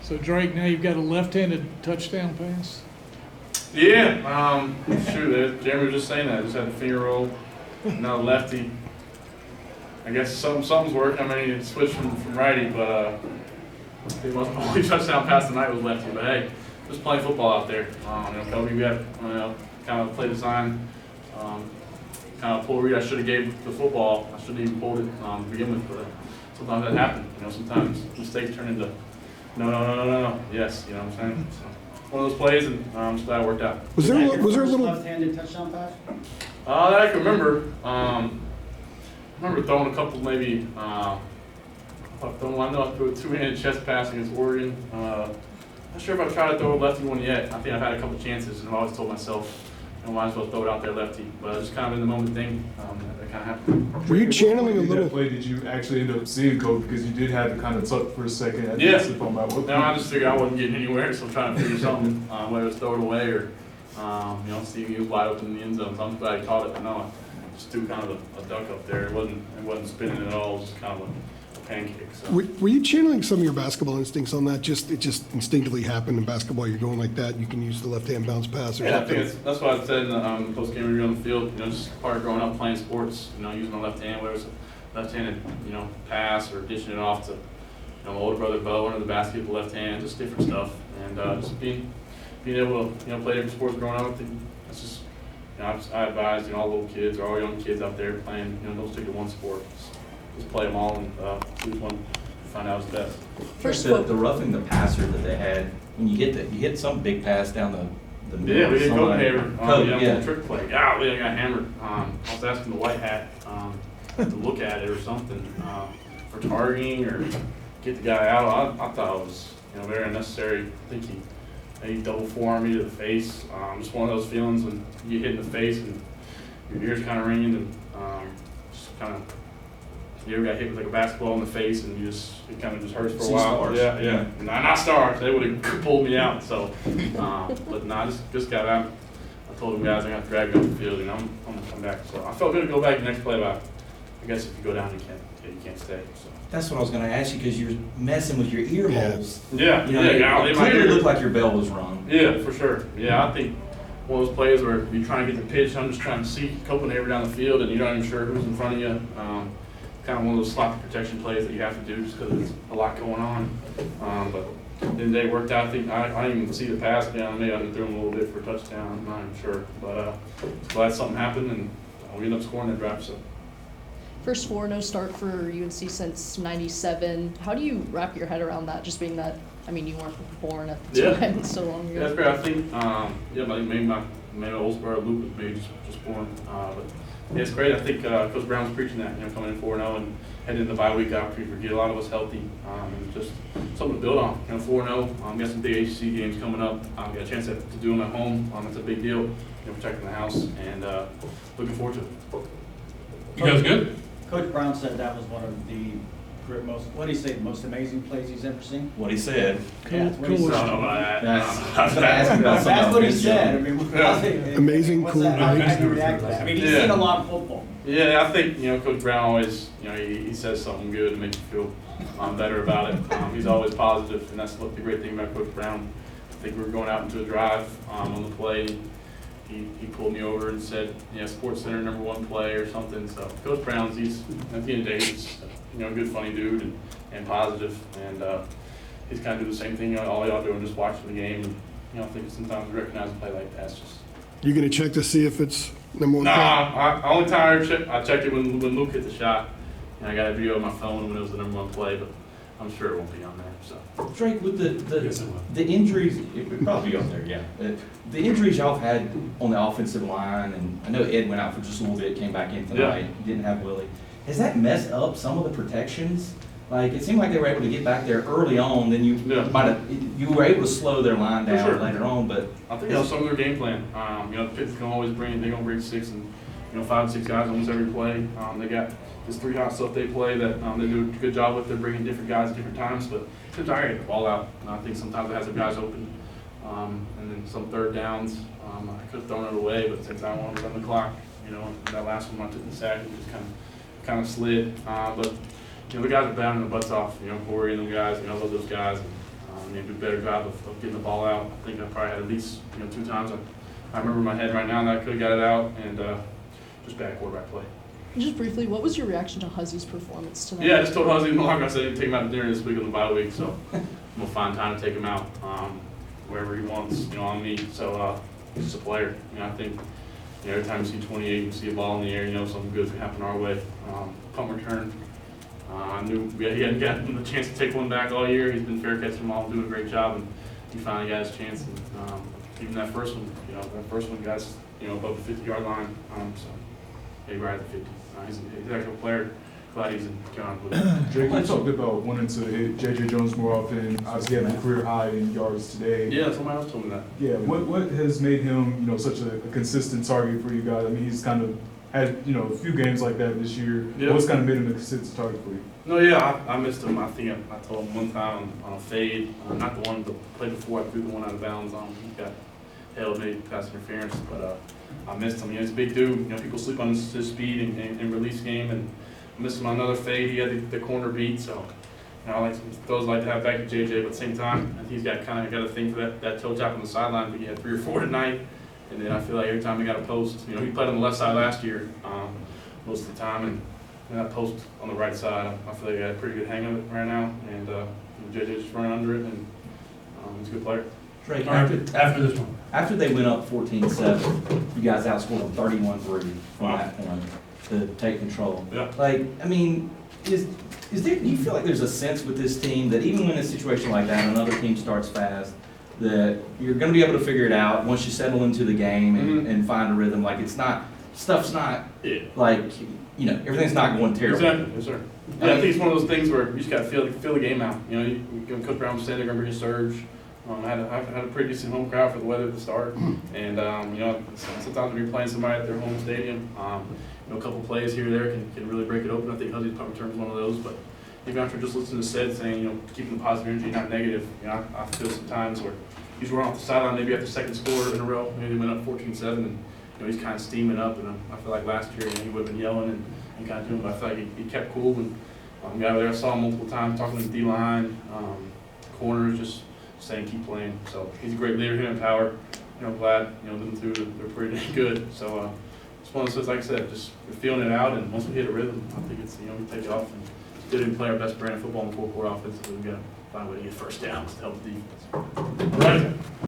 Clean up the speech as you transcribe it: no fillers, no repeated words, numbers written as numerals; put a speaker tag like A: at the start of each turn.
A: So Drake, now you've got a left-handed touchdown pass?
B: Yeah, shoot, Jeremy was just saying that. I just had the finger roll, now lefty. I guess something's working. I mean, he switched from righty, but the only touchdown pass tonight was lefty. But hey, just playing football out there. Kobe, we had kind of play design, kind of pull read. I should have gave the football. I shouldn't even pulled it to begin with, but sometimes that happens. Sometimes mistakes turn into no. Yes, you know what I'm saying. So, one of those plays, and I'm just glad it worked out.
C: Was there a little
D: left-handed touchdown pass?
B: That I can remember. I remember throwing a couple, maybe. I know I threw a two-handed chest pass against Oregon. Not sure if I've tried to throw a lefty one yet. I think I've had a couple chances, and I've always told myself, might as well throw it out there lefty. But it's kind of in the moment thing that kind of happened.
C: Were you channeling a little?
E: That play, did you actually end up seeing Coach, because you did have to kind of tuck for a second?
B: Yeah.
E: No,
B: I just figured I wasn't getting anywhere, so I'm trying to figure something, whether it's throw it away or, see he was wide open in the end zone. So I'm glad he caught it. But no, I just threw kind of a duck up there. It wasn't spinning at all. It was just kind of a pancake. So.
C: Were you channeling some of your basketball instincts on that? It just instinctively happened in basketball. You're going like that. You can use the left-hand bounce pass or
B: Yeah, I
C: something.
B: think that's what I said in the post-game review on the field. Just part of growing up playing sports. Using my left hand, whether it's a left-handed, pass or dishing it off to, my older brother Bo under the basket with the left hand, just different stuff. And just being able to, play different sports growing up. I think that's just, I advise, all little kids or all young kids out there playing, don't stick to one sport. Just play them all and choose one to find out what's best.
F: First, the roughing the passer that they had, when you hit some big pass down the middle.
B: Yeah, we did
F: Copenhagen.
B: Trick play. Golly, I got hammered. I was asking the white hat to look at it or something for targeting or get the guy out. I thought it was very unnecessary. I think he double forearmed me to the face. Just one of those feelings when you get hit in the face and your ears kind of ringing and just kind of. You ever got hit with like a basketball in the face and it kind of just hurts for a while?
F: Stars.
B: Yeah. Not stars. They would have pulled me out. So, but I just got out. I told them guys I'm gonna have to drag you off the field and I'm gonna come back. So I felt good to go back the next play. But I guess if you go down, you can't stay. So.
F: That's what I was going to ask you, because you're messing with your ear holes.
B: Yeah.
F: It clearly looked like your bell was rung.
B: Yeah, for sure. Yeah, I think one of those plays where you're trying to get the pitch. I'm just trying to see Copenhagen down the field and you're not even sure who's in front of you. Kind of one of those sloppy protection plays that you have to do just because there's a lot going on. But then they worked out. I think I didn't even see the pass down. Maybe I threw him a little bit for a touchdown. I'm not even sure. But glad something happened and we ended up scoring that drive. So.
G: First 4-0 start for UNC since '97. How do you wrap your head around that? Just being that, you weren't born at the time so long ago.
B: Yeah, that's great. I think, maybe my old brother Luke was maybe just born. But yeah, it's great. I think Coach Brown was preaching that, coming in 4-0 and heading into the bye week after we get a lot of us healthy. And just something to build on. 4-0. Got some big HC games coming up. Got a chance to do them at home. It's a big deal. Protecting the house and looking forward to it.
A: You guys good?
D: Coach Brown said that was one of the most amazing plays he's ever seen.
F: What he said.
D: Yeah, that's what he said.
B: I don't know about that.
D: That's what he said.
C: Amazing,
D: what's
C: cool,
D: that? How
C: right?
D: do you react to that? He's
B: Yeah.
D: seen a lot of football.
B: Yeah, I think Coach Brown always he says something good to make you feel better about it. He's always positive, and that's what the great thing about Coach Brown. I think we were going out into a drive on the play. He pulled me over and said, Sports Center #1 play or something. So Coach Brown's he's at the end of the day he's a good funny dude and positive, and he's kind of do the same thing all y'all doing, just watching the game. And, I think sometimes we recognize a play like that. It's just.
C: You gonna check to see if it's #1?
B: Nah, only time I checked it when Luke hit the shot, and I got a video on my phone when it was the #1 play, but I'm sure it won't be on there. So
F: Drake, with the injuries, it would probably be on there, yeah. The injuries y'all have had on the offensive line, and I know Ed went out for just a little bit, came back in tonight, didn't have Willie. Has that messed up some of the protections? Like, it seemed like they were able to get back there early on, then you were able to slow their line down later on, but.
B: I think that's some of their game plan. The Pitts can always they're gonna bring 6 and 5 and 6 guys almost every play. They got this 3 hot stuff they play that they do a good job with. They're bringing different guys at different times, but sometimes I get the ball out. And I think sometimes it has the guys open, and then some third downs. I could have thrown it away, but since I was on the clock, and that last one I took the sack and just kind of slid. But the guys are pounding the butts off. Corey and them guys. I love those guys. And, do a better job of getting the ball out. I think I probably had at least 2 times. I remember in my head right now that I could have got it out, and just bad quarterback play.
G: Just briefly, what was your reaction to Huzzy's performance tonight?
B: Yeah, I just told Huzzy in the locker, I said he'd take him out to dinner this week on the bye week, so I'm gonna find time to take him out wherever he wants, on me. So he's just a player. I think every time you see 28, you see a ball in the air, something good's gonna happen our way. Punt return. I knew he hadn't gotten the chance to take one back all year. He's been fair catching them all, doing a great job, and he finally got his chance. And even that first one, guys, above the 50-yard line. So he right at the 50. He's an actual player. Glad he's in John with it.
E: Jake, you talked about wanting to hit J.J. Jones more often. Obviously, having a career high in yards today.
B: Yeah, somebody else told me that.
E: Yeah, what has made him, such a consistent target for you guys? I mean, he's kind of had, a few games like that this year.
B: Yeah.
E: What's kind of made him a consistent target for you?
B: No, yeah, I missed him. I think I told him one time on a fade, not the one the play before I threw the one out of bounds on him. He got held, maybe pass interference, but I missed him. He's a big dude. People sleep on his speed and release game, and I missed him on another fade. He had the corner beat, so I like those like to have back at JJ, but at the same time, I think he's got a thing for that toe tap on the sideline. But he had 3 or 4 tonight, and then I feel like every time he got a post, he played on the left side last year most of the time, and that post on the right side, I feel like he had a pretty good hang of it right now, and JJ's just running under it, and he's a good player.
F: Drake,
A: All right, after this one.
F: after they went up 14-7, you guys outscored them 31-3 from that point to take control.
B: Yeah.
F: I mean, is there, do you feel like there's a sense with this team that even when a situation like that, another team starts fast, that you're going to be able to figure it out once you settle into the game and find a rhythm? Like, stuff's not, everything's not going terrible.
B: Exactly, yes, sir. Yeah, I think it's one of those things where you just got to feel the game out. Coach Brown was saying they're going to bring a surge. I had a pretty decent home crowd for the weather at the start, and sometimes when you're playing somebody at their home stadium, a couple plays here or there can really break it open. I think Huzzy's punt return is one of those, but even after just listening to Sed saying, keeping the positive energy, not negative, I feel sometimes where he's running off the sideline maybe after the second score in a row, maybe they went up 14-7, and he's kind of steaming up, and I feel like last year he would have been yelling and kind of doing, but I feel like he kept cool, and got over there. I saw him multiple times talking to the D-line, corners, just saying keep playing. So he's a great leader, him and Power. Glad them two they're pretty good. So it's one of those, like I said, just we're feeling it out, and once we hit a rhythm, I think it's we take it off and didn't play our best brand of football in the 4-quarter offense. So we got to find a way to get first downs to help the defense.
A: All right.